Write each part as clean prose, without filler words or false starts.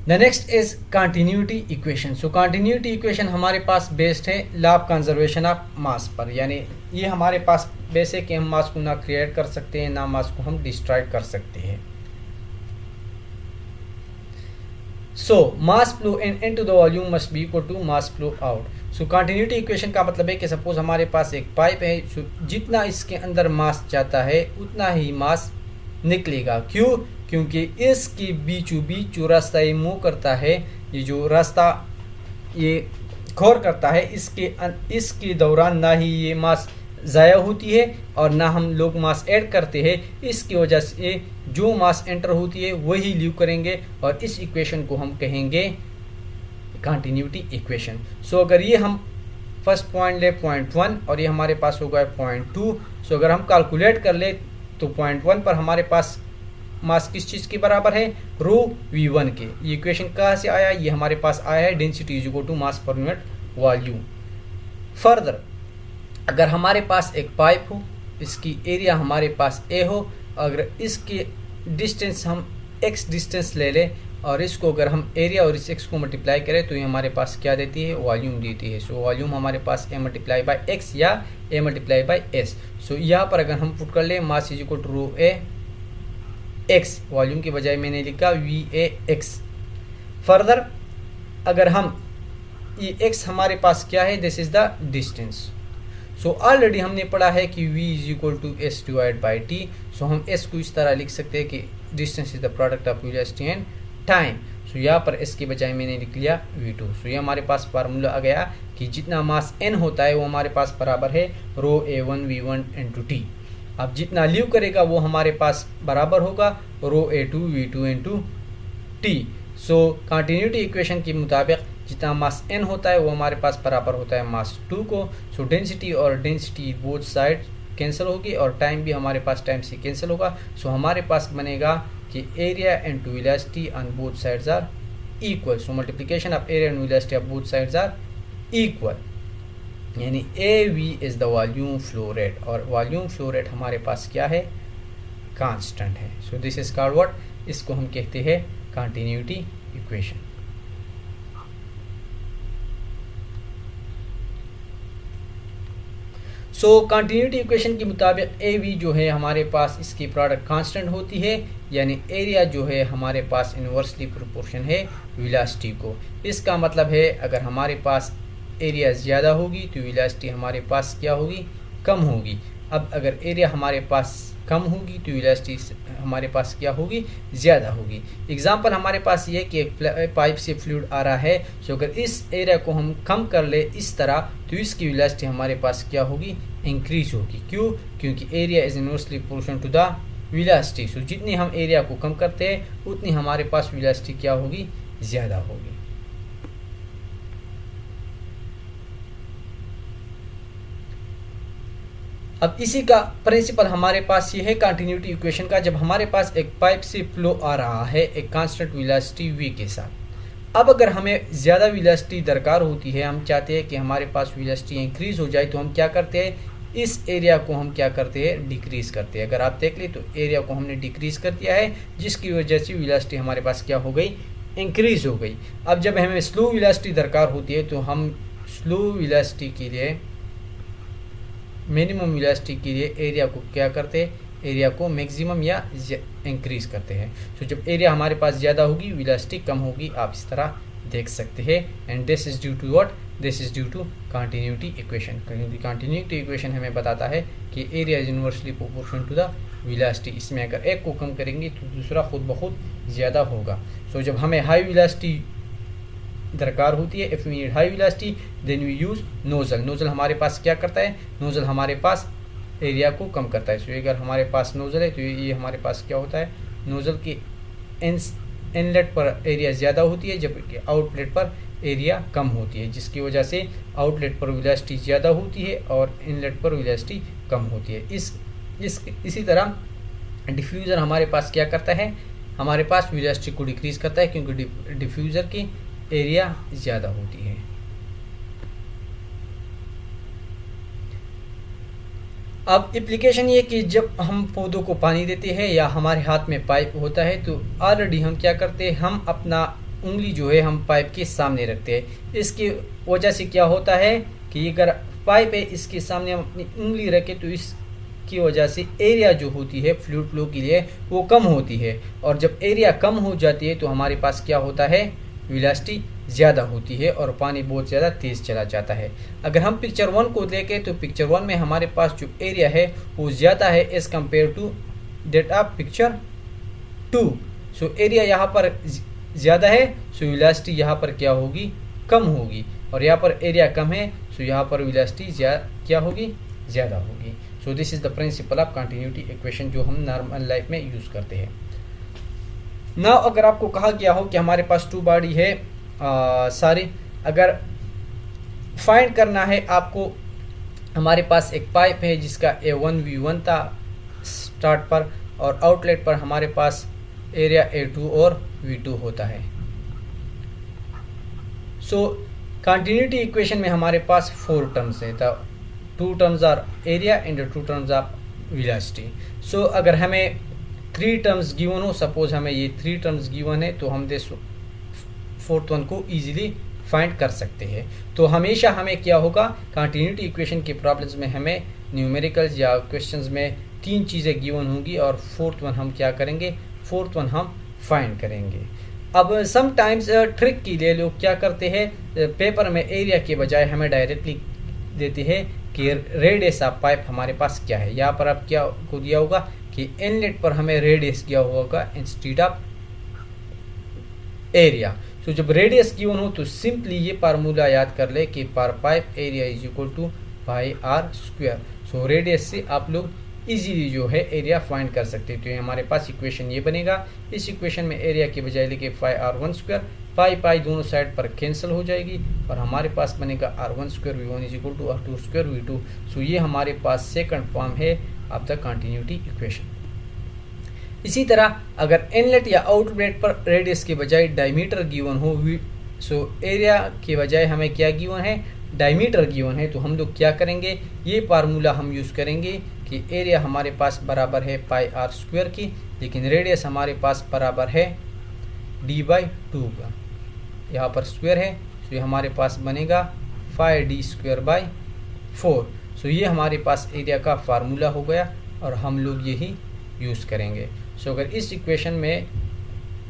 The next is continuity equation. So continuity equation हमारे पास based है law of conservation of mass पर, यानी ये हमारे पास बेस है कि हम मास को ना क्रिएट कर सकते हैं ना मास को हम डिस्ट्रॉय कर सकते हैं। So mass flow into the volume must be equal to mass flow out. So continuity equation का मतलब है कि सपोज हमारे पास एक पाइप है, जितना इसके अंदर मास जाता है उतना ही मास निकलेगा। क्यों? क्योंकि इसकी बीचों बीच जो रास्ता ये मूव करता है, ये जो रास्ता ये खोर करता है, इसके दौरान ना ही ये मास ज़ाया होती है और ना हम लोग मास ऐड करते हैं। इसकी वजह से जो मास एंटर होती है वही लीव करेंगे और इस इक्वेशन को हम कहेंगे कंटिन्यूटी इक्वेशन। सो अगर ये हम फर्स्ट पॉइंट ले 0.1 और ये हमारे पास होगा 0.2, सो अगर हम कैलकुलेट कर ले तो 0.1 पर हमारे पास मास किस चीज़ के बराबर है? रो V1 के। ये इक्वेशन कहाँ से आया? ये हमारे पास आया है density is equal to mass per unit volume. Further अगर हमारे पास एक पाइप हो, इसकी एरिया हमारे पास A हो, अगर इसके डिस्टेंस हम x डिस्टेंस ले लें और इसको अगर हम एरिया और इस x को मल्टीप्लाई करें तो ये हमारे पास क्या देती है? वॉल्यूम देती है। सो वॉल्यूम हमारे पास A मल्टीप्लाई बाई x या A multiply by s। So यहाँ पर अगर हम पुट कर लें mass is equal to rho A x, volume की बजाय मैंने लिखा VAX। फर्दर अगर हम ये x हमारे पास क्या है? This is the distance. So already हमने पढ़ा है कि v is equal to s divide by t। So हम s को इस तरह लिख सकते हैं कि distance is the product of velocity and time. So यहाँ पर s के बजाय मैंने लिख लिया v2। सो ये हमारे पास फार्मूला आ गया कि जितना मास n होता है वो हमारे पास बराबर है रो A1 V1 इंटू t। अब जितना लीव करेगा वो हमारे पास बराबर होगा रो A2 V2 इंटू t। सो कंटिन्यूटी इक्वेशन के मुताबिक जितना मास n होता है वो हमारे पास बराबर होता है मास 2 को। सो डेंसिटी और डेंसिटी बोथ साइड कैंसिल होगी और टाइम भी हमारे पास टाइम से कैंसिल होगा। सो हमारे पास बनेगा कि area into velocity on both sides are equal. So multiplication of area and velocity of both sides are equal, यानी AV is the volume flow rate और वॉल्यूम फ्लो रेट हमारे पास क्या है? कांस्टेंट है। So this is called what? इसको हम कहते हैं continuity equation. So continuity equation के मुताबिक AV जो है हमारे पास इसकी प्रोडक्ट कांस्टेंट होती है, यानी एरिया जो है हमारे पास इन्वर्सली प्रोपोर्शन है वेलोसिटी को। इसका मतलब है अगर हमारे पास एरिया ज़्यादा होगी तो वेलोसिटी हमारे पास क्या होगी? कम होगी। अब अगर एरिया हमारे पास कम होगी तो वेलोसिटी हमारे पास क्या होगी? ज़्यादा होगी। एग्जांपल हमारे पास ये कि एक पाइप से फ्लूइड आ रहा है, सो अगर इस एरिया को हम कम कर ले इस तरह तो इसकी वेलोसिटी हमारे पास क्या होगी? इंक्रीज होगी। क्यों? क्योंकि area is inversely proportional to the velocity. So जितनी हम एरिया को कम करते हैं उतनी हमारे पास वेलोसिटी क्या होगी? ज़्यादा होगी। अब इसी का प्रिंसिपल हमारे पास ये है कंटिन्यूटी इक्वेशन का। जब हमारे पास एक पाइप से फ्लो आ रहा है एक कांस्टेंट वेलोसिटी v के साथ, अब अगर हमें ज़्यादा वेलोसिटी दरकार होती है, हम चाहते हैं कि हमारे पास वेलोसिटी इंक्रीज हो जाए, तो हम क्या करते हैं? इस एरिया को हम क्या करते हैं? डिक्रीज करते हैं। अगर आप देख लें तो एरिया को हमने डिक्रीज कर दिया है, जिसकी वजह से वेलोसिटी हमारे पास क्या हो गई? इंक्रीज हो गई। अब जब हमें स्लो वेलोसिटी दरकार होती है तो हम स्लो वेलोसिटी के लिए मिनिमम वेलोसिटी के लिए एरिया को क्या करते हैं? एरिया को मैक्सिमम या इंक्रीज करते हैं। तो जब एरिया हमारे पास ज़्यादा होगी वेलोसिटी कम होगी, आप इस तरह देख सकते हैं। And this is due to what? This is due to continuity equation. क्योंकि कंटिन्यूटी इक्वेशन हमें बताता है कि area is inversely proportional to the velocity. इसमें अगर एक को कम करेंगे तो दूसरा खुद ब खुद ज़्यादा होगा। सो जब हमें हाई वेलोसिटी दरकार होती है, if we need high velocity then we use nozzle. Nozzle हमारे पास क्या करता है? नोजल हमारे पास एरिया को कम करता है। सो अगर हमारे पास नोजल है तो ये हमारे पास क्या होता है? नोजल की इनलेट पर एरिया ज़्यादा होती है जबकि आउटलेट पर एरिया कम होती है, जिसकी वजह से आउटलेट पर वेलोसिटी ज़्यादा होती है और इनलेट पर वेलोसिटी कम होती है। इसी तरह डिफ्यूज़र हमारे पास क्या करता है? हमारे पास वेलोसिटी को डिक्रीज़ करता है क्योंकि डिफ्यूज़र की एरिया ज़्यादा होती है। अब एप्लीकेशन ये कि जब हम पौधों को पानी देते हैं या हमारे हाथ में पाइप होता है तो ऑलरेडी हम क्या करते हैं? हम अपना उंगली जो है हम पाइप के सामने रखते हैं। इसकी वजह से क्या होता है कि अगर पाइप है इसके सामने हम अपनी उंगली रखें तो इसकी वजह से एरिया जो होती है फ्लूइड फ्लो के लिए वो कम होती है, और जब एरिया कम हो जाती है तो हमारे पास क्या होता है, वेलोसिटी ज़्यादा होती है और पानी बहुत ज़्यादा तेज़ चला जाता है। अगर हम पिक्चर 1 को देखें तो पिक्चर 1 में हमारे पास जो एरिया है वो ज़्यादा है as compare to that of picture 2। So area यहाँ पर ज़्यादा है, सो वेलोसिटी यहाँ पर क्या होगी, कम होगी, और यहाँ पर एरिया कम है सो यहाँ पर वेलोसिटी क्या होगी, ज़्यादा होगी। So this is the principle of continuity equation जो हम नॉर्मल लाइफ में यूज़ करते हैं। नाउ अगर आपको कहा गया हो कि हमारे पास 2 बॉडी है सारी, अगर फाइंड करना है आपको, हमारे पास एक पाइप है जिसका A1 V1 था स्टार्ट पर, और आउटलेट पर हमारे पास एरिया A2 और V2 होता है। सो कंटिन्यूटी इक्वेशन में हमारे पास 4 टर्म्स है, the 2 terms are area and 2 terms of velocity. So अगर हमें 3 टर्म्स गिवन हो, सपोज हमें ये 3 टर्म्स गिवन है, तो हम दिस 4th वन को इजीली फाइंड कर सकते हैं। तो हमेशा हमें क्या होगा, कंटिन्यूटी इक्वेशन के प्रॉब्लम्स में हमें न्यूमेरिकल्स या क्वेश्चंस में 3 चीज़ें गिवन होंगी और 4th वन हम क्या करेंगे, 4th वन हम फाइंड करेंगे। अब समटाइम्स ट्रिक के लिए लोग क्या करते हैं, पेपर में एरिया के बजाय हमें डायरेक्टली देते हैं कि रेडियस ऑफ पाइप हमारे पास क्या है। यहाँ पर अब क्या को दिया होगा कि इनलेट पर हमें रेडियस दिया होगा इंस्टेड ऑफ एरिया। तो जब रेडियस गिवन हो तो सिंपली ये फार्मूला याद कर ले कि पर pipe area is equal to pi r square. So radius से आप लोग इजीली जो है एरिया फाइंड कर सकते हैं। तो ये हमारे पास इक्वेशन ये बनेगा। इस इक्वेशन में एरिया के बजाय लिखे पाई आर वन स्क्वायर, पाई पाई दोनों साइड पर कैंसिल हो जाएगी और हमारे पास बनेगा r one square we one is equal to r two square we two. So ये हमारे पास सेकंड फॉर्म है ऑफ द कंटिन्यूटी इक्वेशन। इसी तरह अगर इनलेट या आउटलेट पर रेडियस के बजाय डायमीटर गिवन हो, सो एरिया के बजाय हमें क्या गिवन है, डायमीटर गिवन है, तो हम लोग क्या करेंगे, ये फार्मूला हम यूज़ करेंगे कि एरिया हमारे पास बराबर है पाई आर स्क्वायर की, लेकिन रेडियस हमारे पास बराबर है डी बाई टू का, यहाँ पर स्क्वायर है, तो ये हमारे पास बनेगा 5d स्क्वायर बाई 4। सो ये हमारे पास एरिया का फार्मूला हो गया और हम लोग यही यूज़ करेंगे। सो अगर इस इक्वेशन में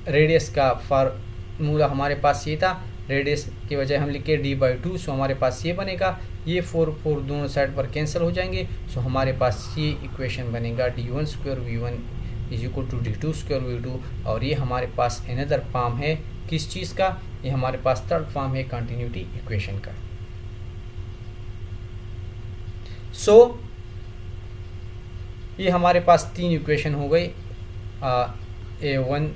रेडियस का फार्मूला हमारे पास ये था, रेडियस के बजाय हम लिखे डी बाई टू, सो हमारे पास ये बनेगा, ये 4 दोनों साइड पर कैंसिल हो जाएंगे, सो हमारे पास ये इक्वेशन बनेगा D one square we one is equal to D two square we two. और ये हमारे पास अनदर फॉर्म है किस चीज़ का, ये हमारे पास थर्ड फॉर्म है कंटिन्यूटी इक्वेशन का। सो ये हमारे पास 3 इक्वेशन हो गई, A1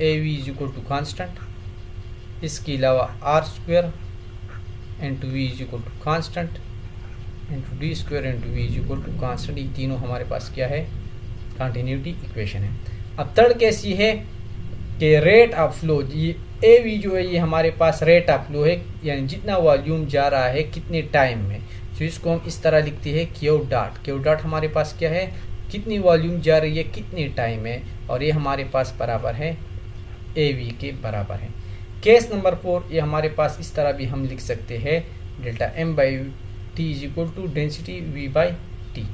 AV is equal to constant, इसके अलावा r square into V is equal to constant into D square into V is equal to constant. ये तीनों हमारे पास क्या है, कंटिन्यूटी इक्वेशन है। अब थर्ड केस ये है कि रेट ऑफ फ्लो, ये ए वी जो है ये हमारे पास रेट ऑफ फ्लो है, यानी जितना वॉल्यूम जा रहा है कितने टाइम में। तो इसको हम इस तरह लिखते हैं क्यू डॉट। क्यू डॉट हमारे पास क्या है, कितनी वॉल्यूम जा रही है कितने टाइम में, और ये हमारे पास बराबर है ए वी के बराबर है। केस नंबर 4 ये हमारे पास इस तरह भी हम लिख सकते हैं, delta m by T is equal to density V by t.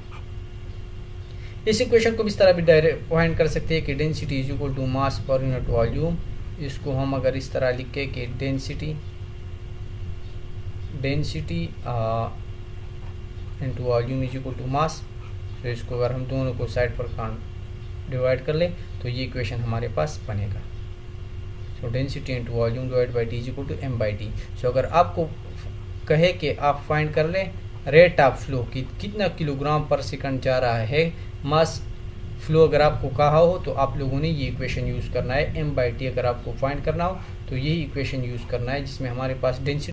इस इक्वेशन को इस तरह भी डायरेक्ट फाइंड कर सकते हैं कि density is equal to mass per unit volume. इसको हम अगर इस तरह लिखे कि density into volume is equal to mass, तो इसको अगर हम दोनों को साइड पर डिवाइड कर ले तो ये इक्वेशन हमारे पास बनेगा। So density into volume divide by T is equal to M by T. So अगर आपको कहे कि आप फाइंड कर लें रेट ऑफ फ्लो की कितना किलोग्राम पर सेकंड जा रहा है मास फ्लो, अगर आपको कहा हो तो आप लोगों ने ये इक्वेशन यूज़ करना है। एम बाई टी अगर आपको फाइंड करना हो तो यही इक्वेशन यूज़ करना है जिसमें हमारे पास डेंसिटी